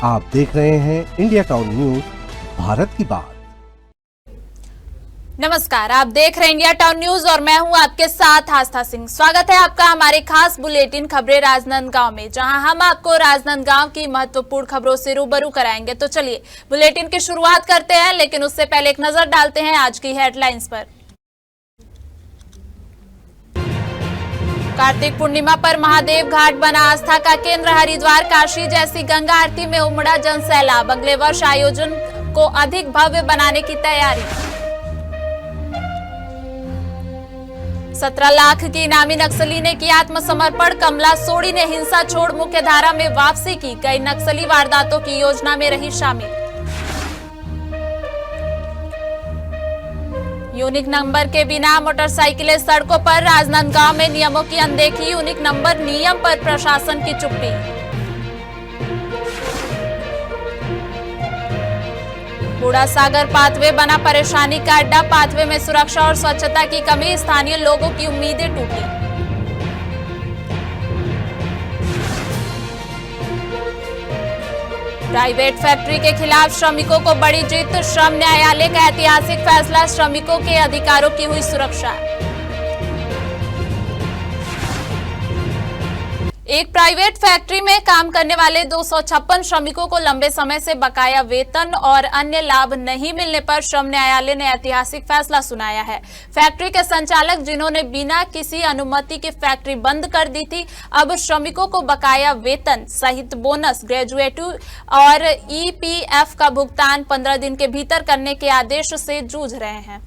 आप देख रहे हैं इंडिया टाउन न्यूज, भारत की बात। नमस्कार, आप देख रहे हैं इंडिया टाउन न्यूज और मैं हूं आपके साथ आस्था सिंह। स्वागत है आपका हमारे खास बुलेटिन खबरें राजनांदगांव में, जहां हम आपको राजनांदगांव की महत्वपूर्ण खबरों से रूबरू कराएंगे। तो चलिए बुलेटिन की शुरुआत करते हैं, लेकिन उससे पहले एक नजर डालते हैं आज की हेडलाइंस पर। कार्तिक पूर्णिमा पर महादेव घाट बना आस्था का केंद्र। हरिद्वार, काशी जैसी गंगा आरती में उमड़ा जनसैलाब। अगले वर्ष आयोजन को अधिक भव्य बनाने की तैयारी। 17 लाख की इनामी नक्सली ने किया आत्मसमर्पण। कमला सोड़ी ने हिंसा छोड़ मुख्य धारा में वापसी की। कई नक्सली वारदातों की योजना में रही शामिल। यूनिक नंबर के बिना मोटरसाइकिलें सड़कों पर। राजनांदगांव में नियमों की अनदेखी। यूनिक नंबर नियम पर प्रशासन की चुप्पी। बूढ़ा सागर पाथवे बना परेशानी का अड्डा। पाथवे में सुरक्षा और स्वच्छता की कमी। स्थानीय लोगों की उम्मीदें टूटी। प्राइवेट फैक्ट्री के खिलाफ श्रमिकों को बड़ी जीत। श्रम न्यायालय का ऐतिहासिक फैसला। श्रमिकों के अधिकारों की हुई सुरक्षा। एक प्राइवेट फैक्ट्री में काम करने वाले 256 श्रमिकों को लंबे समय से बकाया वेतन और अन्य लाभ नहीं मिलने पर श्रम न्यायालय ने ऐतिहासिक फैसला सुनाया है। फैक्ट्री के संचालक, जिन्होंने बिना किसी अनुमति की फैक्ट्री बंद कर दी थी, अब श्रमिकों को बकाया वेतन सहित बोनस, ग्रेजुएटी और ईपीएफ का भुगतान 15 दिन के भीतर करने के आदेश से जूझ रहे हैं।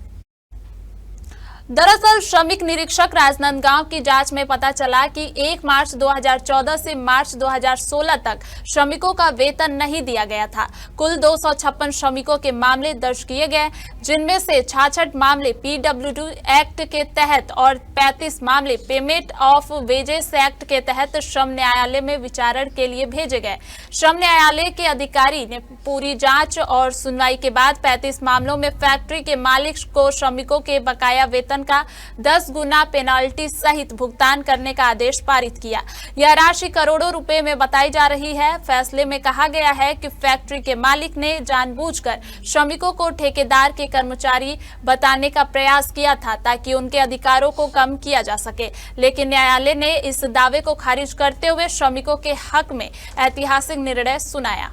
दरअसल श्रमिक निरीक्षक राजनांदगांव की जांच में पता चला कि 1 मार्च 2014 से मार्च 2016 तक श्रमिकों का वेतन नहीं दिया गया था। कुल 256 श्रमिकों के मामले दर्ज किए गए, जिनमें से 66 मामले पीडब्ल्यूडी एक्ट के तहत और 35 मामले पेमेंट ऑफ वेजेस एक्ट के तहत श्रम न्यायालय में विचारण के लिए भेजे गए। श्रम न्यायालय के अधिकारी ने पूरी जांच और सुनवाई के बाद 35 मामलों में फैक्ट्री के मालिक को श्रमिकों के बकाया वेतन का 10 गुना पेनाल्टी सहित भुगतान करने का आदेश पारित किया। यह राशि करोड़ों रुपए में बताई जा रही है। फैसले में कहा गया है कि फैक्ट्री के मालिक ने जानबूझकर श्रमिकों को ठेकेदार के कर्मचारी बताने का प्रयास किया था, ताकि उनके अधिकारों को कम किया जा सके। लेकिन न्यायालय ने इस दावे को खारिज करते हुए श्रमिकों के हक में ऐतिहासिक निर्णय सुनाया।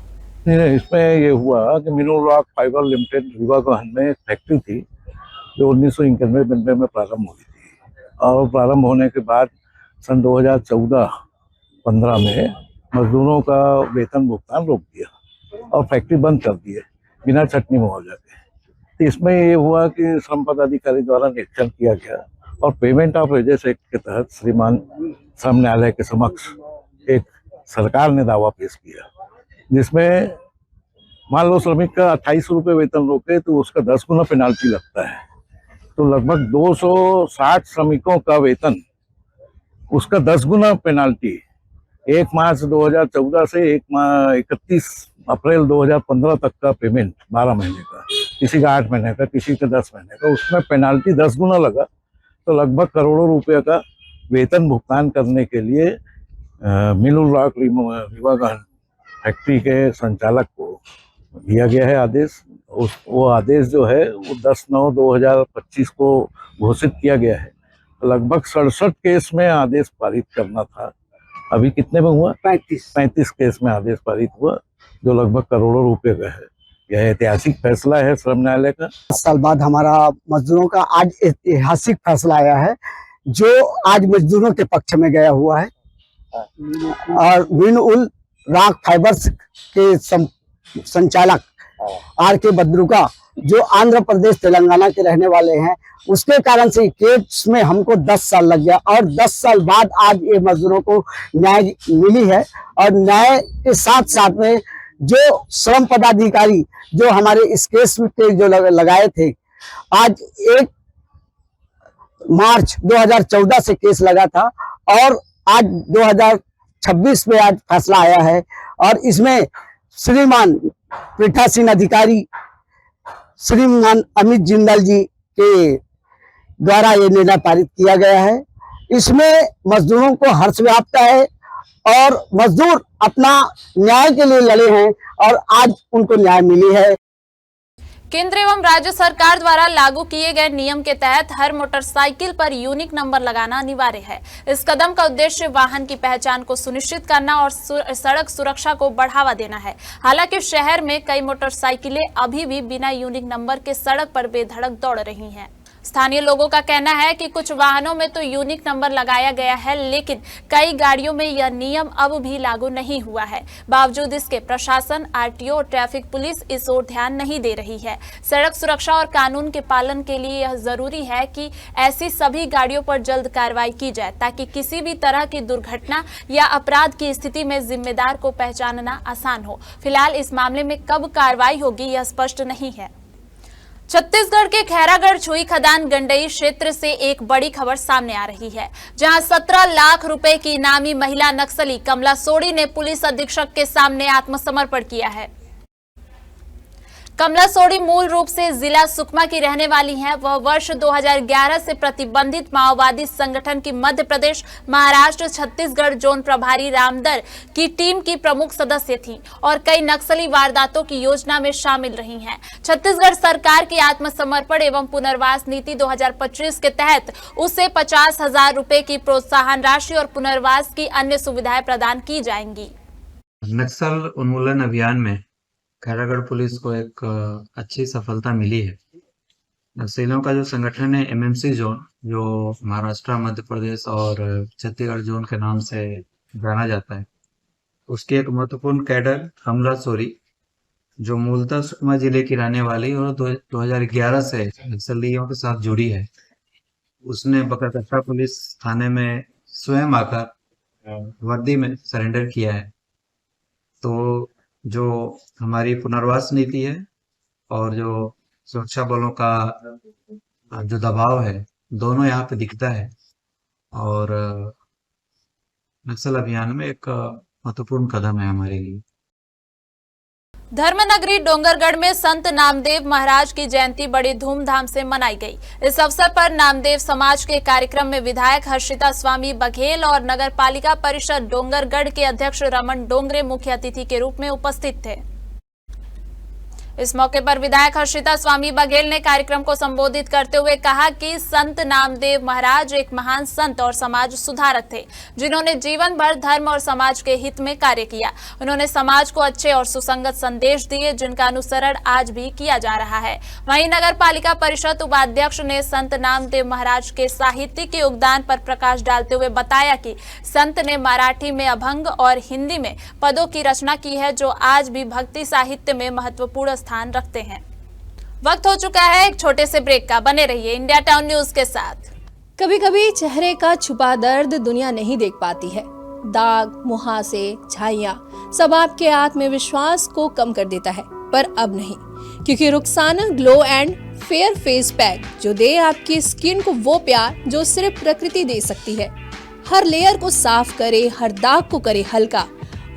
इसमें ये हुआ कि मिनरल रॉक फाइबर लिमिटेड रीवागंज में एक फैक्ट्री थी जो 1991-92 में प्रारंभ हुई थी, और प्रारंभ होने के बाद सन 2014-15 में मजदूरों का वेतन भुगतान रोक दिया और फैक्ट्री बंद कर दी है बिना छटनी मुआवजा के। तो इसमें ये हुआ कि श्रम पदाधिकारी द्वारा निरीक्षण किया गया और पेमेंट ऑफ वेजेस एक्ट के तहत श्रीमान श्रम न्यायालय के समक्ष एक सरकार ने दावा पेश किया, जिसमें मान लो श्रमिक का 28 रुपये वेतन रोके तो उसका 10 गुना पेनाल्टी लगता है। तो लगभग 260 श्रमिकों का वेतन, उसका 10 गुना पेनाल्टी 1 मार्च 2014 से 31 अप्रैल 2015 तक का पेमेंट 12 महीने का, किसी का 8 महीने का, किसी का 10 महीने का, उसमें पेनाल्टी 10 गुना लगा। तो लगभग करोड़ों रुपये का वेतन भुगतान करने के लिए मिनरल रॉक रीवागंज फैक्ट्री के संचालक को दिया गया है आदेश। वो आदेश जो है वो 10/9/2025 को घोषित किया गया है। लगभग 67 केस में आदेश पारित करना था। अभी कितने में हुआ? 35 केस में आदेश पारित हुआ, जो लगभग करोड़ों रुपए का है। यह ऐतिहासिक फैसला है श्रम न्यायालय का। 10 साल बाद हमारा मजदूरों का आज ऐतिहासिक फैसला आया है, जो आज मजदूरों के पक्ष में गया हुआ है। और मिनरल रॉक फाइबर्स के संचालक आर.के. बद्रुका, जो आंध्र प्रदेश तेलंगाना के रहने वाले हैं, उसके कारण से केस में हमको 10 साल लग गया। और 10 साल बाद आज ये मजदूरों को न्याय मिली है। और न्याय के साथ साथ में जो श्रम पदाधिकारी जो हमारे इस केस के जो लगाए थे, आज 1 मार्च 2014 से केस लगा था और आज 2026 में आज फैसला आया है। और इसमें श्रीमान पीठासीन अधिकारी श्रीमान अमित जिंदाल जी के द्वारा ये निर्णय पारित किया गया है। इसमें मजदूरों को हर्ष व्याप्त है और मजदूर अपना न्याय के लिए लड़े हैं और आज उनको न्याय मिली है। केंद्र एवं राज्य सरकार द्वारा लागू किए गए नियम के तहत हर मोटरसाइकिल पर यूनिक नंबर लगाना अनिवार्य है। इस कदम का उद्देश्य वाहन की पहचान को सुनिश्चित करना और सड़क सुरक्षा को बढ़ावा देना है। हालांकि शहर में कई मोटरसाइकिलें अभी भी बिना यूनिक नंबर के सड़क पर बेधड़क दौड़ रही हैं। स्थानीय लोगों का कहना है कि कुछ वाहनों में तो यूनिक नंबर लगाया गया है, लेकिन कई गाड़ियों में यह नियम अब भी लागू नहीं हुआ है। बावजूद इसके प्रशासन, आरटीओ और ट्रैफिक पुलिस इस ओर ध्यान नहीं दे रही है। सड़क सुरक्षा और कानून के पालन के लिए यह जरूरी है कि ऐसी सभी गाड़ियों पर जल्द कार्रवाई की जाए, ताकि किसी भी तरह की दुर्घटना या अपराध की स्थिति में जिम्मेदार को पहचानना आसान हो। फिलहाल इस मामले में कब कार्रवाई होगी यह स्पष्ट नहीं है। छत्तीसगढ़ के खैरागढ़ छुई खदान गंडई क्षेत्र से एक बड़ी खबर सामने आ रही है, जहां 17 लाख रुपए की इनामी महिला नक्सली कमला सोडी ने पुलिस अधीक्षक के सामने आत्मसमर्पण किया है। कमला सोडी मूल रूप से जिला सुकमा की रहने वाली हैं। वह वर्ष 2011 से प्रतिबंधित माओवादी संगठन की मध्य प्रदेश, महाराष्ट्र, छत्तीसगढ़ जोन प्रभारी रामदर की टीम की प्रमुख सदस्य थीं और कई नक्सली वारदातों की योजना में शामिल रही हैं। छत्तीसगढ़ सरकार की आत्मसमर्पण एवं पुनर्वास नीति 2025 के तहत उसे 50,000 रुपए की प्रोत्साहन राशि और पुनर्वास की अन्य सुविधाएं प्रदान की जाएंगी। नक्सल उन्मूलन अभियान में खैरागढ़ पुलिस को एक अच्छी सफलता मिली है। नक्सलियों का जो संगठन है एमएमसी जोन, जो महाराष्ट्र, मध्य प्रदेश और छत्तीसगढ़ जोन के नाम से जाना जाता है, उसकी एक महत्वपूर्ण कैडर कमला सोडी, जो मूलतः सुकमा जिले की रहने वाली और 2011 से नक्सलियों के साथ जुड़ी है, उसने बकरकट्टा पुलिस थाने में स्वयं आकर वर्दी में सरेंडर किया है। तो जो हमारी पुनर्वास नीति है और जो सुरक्षा बलों का जो दबाव है, दोनों यहाँ पे दिखता है और नक्सल अभियान में एक महत्वपूर्ण कदम है हमारे लिए। धर्मनगरी डोंगरगढ़ में संत नामदेव महाराज की जयंती बड़ी धूमधाम से मनाई गई। इस अवसर पर नामदेव समाज के कार्यक्रम में विधायक हर्षिता स्वामी बघेल और नगर पालिका परिषद डोंगरगढ़ के अध्यक्ष रमन डोंगरे मुख्य अतिथि के रूप में उपस्थित थे। इस मौके पर विधायक हर्षिता स्वामी बघेल ने कार्यक्रम को संबोधित करते हुए कहा कि संत नामदेव महाराज एक महान संत और समाज सुधारक थे, जिन्होंने जीवन भर धर्म और समाज के हित में कार्य किया। उन्होंने समाज को अच्छे और सुसंगत संदेश दिए, जिनका अनुसरण आज भी किया जा रहा है। वहीं नगर पालिका परिषद उपाध्यक्ष ने संत नामदेव महाराज के साहित्यिक योगदान पर प्रकाश डालते हुए बताया कि संत ने मराठी में अभंग और हिंदी में पदों की रचना की है, जो आज भी भक्ति साहित्य में महत्वपूर्ण स्थान रखते हैं। वक्त हो चुका है एक छोटे से ब्रेक का। बने रहिए इंडिया टाउन न्यूज के साथ। कभी कभी चेहरे का छुपा दर्द दुनिया नहीं देख पाती है। दाग, मुहासे, झाइयां सब आपके आत्मविश्वास को कम कर देता है, पर अब नहीं, क्योंकि Rukhsana glow and fair face pack जो दे आपकी स्किन को वो प्यार जो सिर्फ प्रकृति दे सकती है। हर लेयर को साफ करे, हर दाग को करे हल्का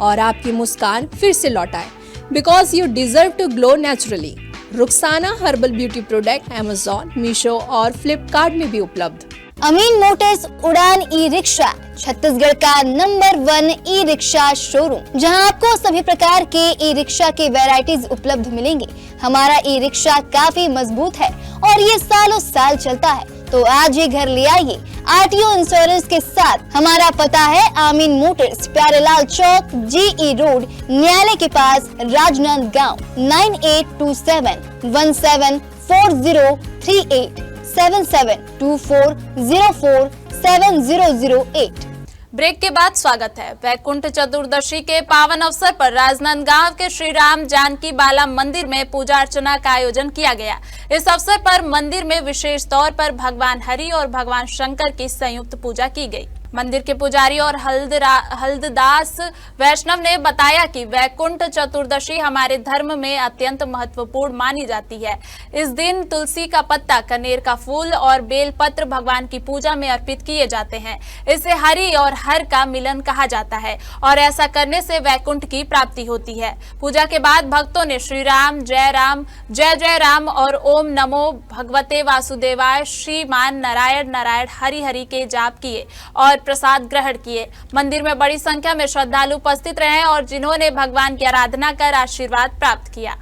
और आपकी मुस्कान फिर से लौटाए। Because you deserve to glow naturally. Rukhsana herbal beauty product Amazon, Meesho और फ्लिपकार्ट में भी उपलब्ध। अमीन मोटर्स उड़ान ई रिक्शा छत्तीसगढ़ का नंबर 1 ई रिक्शा शोरूम, जहां आपको सभी प्रकार के ई रिक्शा के वैरायटीज उपलब्ध मिलेंगे। हमारा ई रिक्शा काफी मजबूत है और ये सालों साल चलता है, तो आज ही घर ले आइए आरटीओ इंश्योरेंस के साथ। हमारा पता है आमीन मोटर्स, प्यारेलाल चौक, जीई रोड, न्यायालय के पास, राजनांदगांव। 9827174038 7724047008। ब्रेक के बाद स्वागत है। वैकुंठ चतुर्दशी के पावन अवसर पर राजनांदगांव के श्री राम जानकी बाला मंदिर में पूजा अर्चना का आयोजन किया गया। इस अवसर पर मंदिर में विशेष तौर पर भगवान हरि और भगवान शंकर की संयुक्त पूजा की गई। मंदिर के पुजारी और हल्ददास वैष्णव ने बताया कि वैकुंठ चतुर्दशी हमारे धर्म में अत्यंत महत्वपूर्ण मानी जाती है। इस दिन तुलसी का पत्ता, कनेर का फूल और बेल पत्र भगवान की पूजा में अर्पित किए जाते हैं। इसे हरि और हर का मिलन कहा जाता है और ऐसा करने से वैकुंठ की प्राप्ति होती है। पूजा के बाद भक्तों ने श्री राम, जय राम और ओम नमो भगवते वासुदेवाय, श्रीमान नारायण नारायण हरि हरि के जाप किए और प्रसाद ग्रहण किए। मंदिर में बड़ी संख्या में श्रद्धालु उपस्थित रहे और जिन्होंने भगवान की आराधना कर आशीर्वाद प्राप्त किया।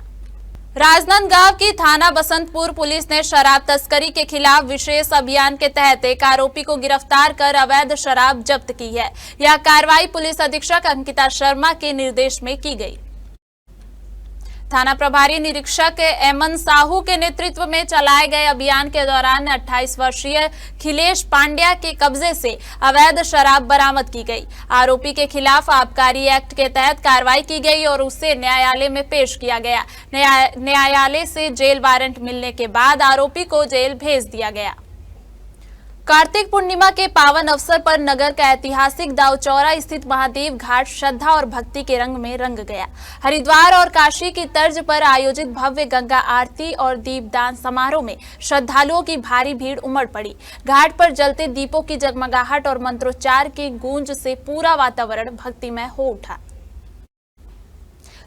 राजनांदगांव की थाना बसंतपुर पुलिस ने शराब तस्करी के खिलाफ विशेष अभियान के तहत एक आरोपी को गिरफ्तार कर अवैध शराब जब्त की है। यह कार्रवाई पुलिस अधीक्षक अंकिता शर्मा के निर्देश में की गई। थाना प्रभारी निरीक्षक एमन साहू के नेतृत्व में चलाए गए अभियान के दौरान 28 वर्षीय खिलेश पांड्या के कब्जे से अवैध शराब बरामद की गई। आरोपी के खिलाफ आबकारी एक्ट के तहत कार्रवाई की गई और उसे न्यायालय में पेश किया गया। न्यायालय से जेल वारंट मिलने के बाद आरोपी को जेल भेज दिया गया। कार्तिक पूर्णिमा के पावन अवसर पर नगर का ऐतिहासिक दाऊचौरा स्थित महादेव घाट श्रद्धा और भक्ति के रंग में रंग गया। हरिद्वार और काशी की तर्ज पर आयोजित भव्य गंगा आरती और दीपदान समारोह में श्रद्धालुओं की भारी भीड़ उमड़ पड़ी। घाट पर जलते दीपों की जगमगाहट और मंत्रोच्चार की गूंज से पूरा वातावरण भक्तिमय हो उठा।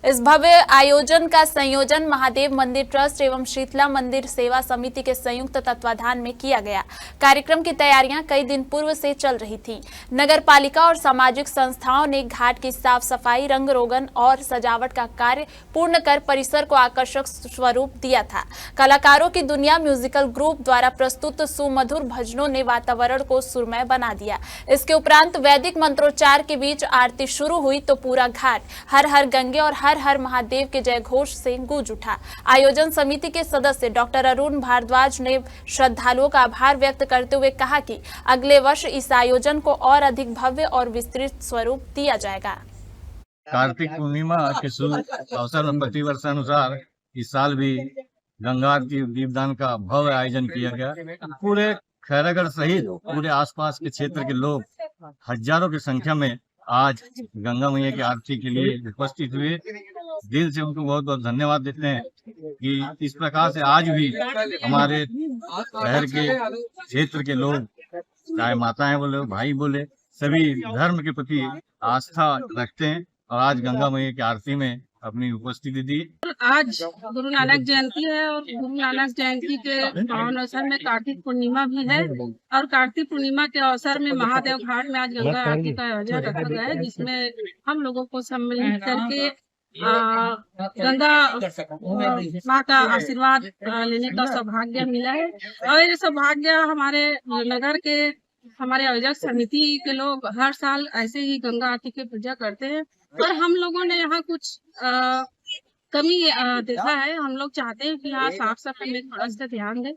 इस भव्य आयोजन का संयोजन महादेव मंदिर ट्रस्ट एवं शीतला मंदिर सेवा समिति के संयुक्त तत्वाधान में किया गया। कार्यक्रम की तैयारियां कई दिन पूर्व से चल रही थीं। नगर पालिका और सामाजिक संस्थाओं ने घाट की साफ सफाई, रंग रोगन और सजावट का कार्य पूर्ण कर परिसर को आकर्षक स्वरूप दिया था। कलाकारों की दुनिया म्यूजिकल ग्रुप द्वारा प्रस्तुत सुमधुर भजनों ने वातावरण को सुरमय बना दिया। इसके उपरांत वैदिक मंत्रोच्चार के बीच आरती शुरू हुई तो पूरा घाट हर हर गंगे और हर हर महादेव के जय घोष से गूंज उठा। आयोजन समिति के सदस्य डॉक्टर अरुण भारद्वाज ने श्रद्धालुओं का आभार व्यक्त करते हुए कहा कि अगले वर्ष इस आयोजन को और अधिक भव्य और विस्तृत स्वरूप दिया जाएगा। कार्तिक पूर्णिमा के शुभ अवसर में प्रति वर्षानुसार इस साल भी गंगा आरती दीपदान का भव्य आयोजन किया गया। पूरे खैरागढ़ सहित पूरे आसपास के क्षेत्र के लोग हजारों की संख्या में आज गंगा मैया की आरती के लिए उपस्थित हुए। दिल से उनको बहुत बहुत धन्यवाद देते हैं कि इस प्रकार से आज भी हमारे शहर के क्षेत्र के लोग, चाहे माताएं बोले, भाई बोले, सभी धर्म के प्रति आस्था रखते हैं और आज गंगा मैया की आरती में अपनी उपस्थिति दी। आज गुरु नानक जयंती है और गुरु नानक जयंती के पावन अवसर में कार्तिक पूर्णिमा भी है और कार्तिक पूर्णिमा के अवसर में महादेव घाट में आज गंगा आरती का आयोजन रखा गया है, जिसमें हम लोगों को सम्मिलित करके गंगा माँ का आशीर्वाद लेने का सौभाग्य मिला है। और ये सौभाग्य हमारे नगर के हमारे आयोजक समिति के लोग हर साल ऐसे ही गंगा आरती की पूजा करते हैं और हम लोगों ने यहाँ कुछ कमी देखा है। हम लोग चाहते हैं कि यहाँ साफ सफाई में थोड़ा सा ध्यान दें।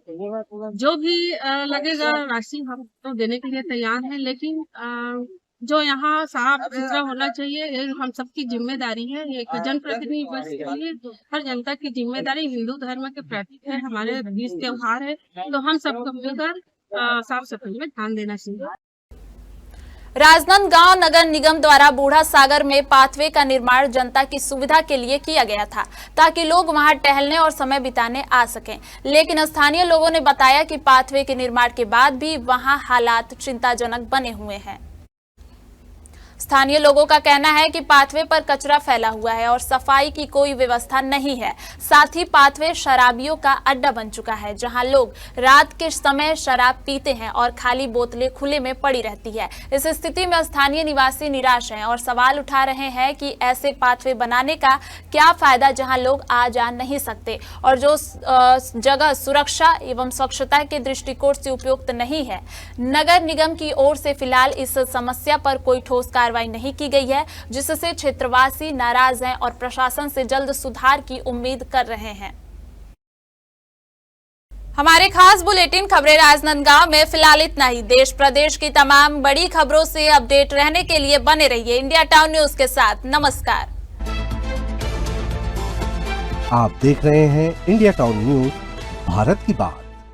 जो भी लगेगा राशि हम तो देने के लिए तैयार हैं, लेकिन जो यहाँ साफ सुथरा होना चाहिए ये हम सबकी जिम्मेदारी है। एक जनप्रतिनिधि बस के लिए हर जनता की जिम्मेदारी। हिंदू धर्म के प्रतीक है, हमारे तीज त्योहार है, तो हम सबको मिलकर साफ सफाई में ध्यान देना चाहिए। राजनांदगांव नगर निगम द्वारा बूढ़ा सागर में पाथवे का निर्माण जनता की सुविधा के लिए किया गया था ताकि लोग वहां टहलने और समय बिताने आ सकें, लेकिन स्थानीय लोगों ने बताया कि पाथवे के निर्माण के बाद भी वहां हालात चिंताजनक बने हुए हैं। स्थानीय लोगों का कहना है कि पाथवे पर कचरा फैला हुआ है और सफाई की कोई व्यवस्था नहीं है। साथ ही पाथवे शराबियों का अड्डा बन चुका है, जहां लोग रात के समय शराब पीते हैं और खाली बोतलें खुले में पड़ी रहती है। इस स्थिति में स्थानीय निवासी निराश हैं और सवाल उठा रहे हैं कि ऐसे पाथवे बनाने का क्या फायदा जहां लोग आ जा नहीं सकते और जो जगह सुरक्षा एवं स्वच्छता के दृष्टिकोण से उपयुक्त नहीं है। नगर निगम की ओर से फिलहाल इस समस्या पर कोई ठोस कार्रवाई नहीं की गई है, जिससे क्षेत्रवासी नाराज हैं और प्रशासन से जल्द सुधार की उम्मीद कर रहे हैं। हमारे खास बुलेटिन खबरें राजनांदगांव में फिलहाल इतना ही। देश प्रदेश की तमाम बड़ी खबरों से अपडेट रहने के लिए बने रहिए इंडिया टाउन न्यूज के साथ। नमस्कार। आप देख रहे हैं इंडिया टाउन न्यूज, भारत की बात।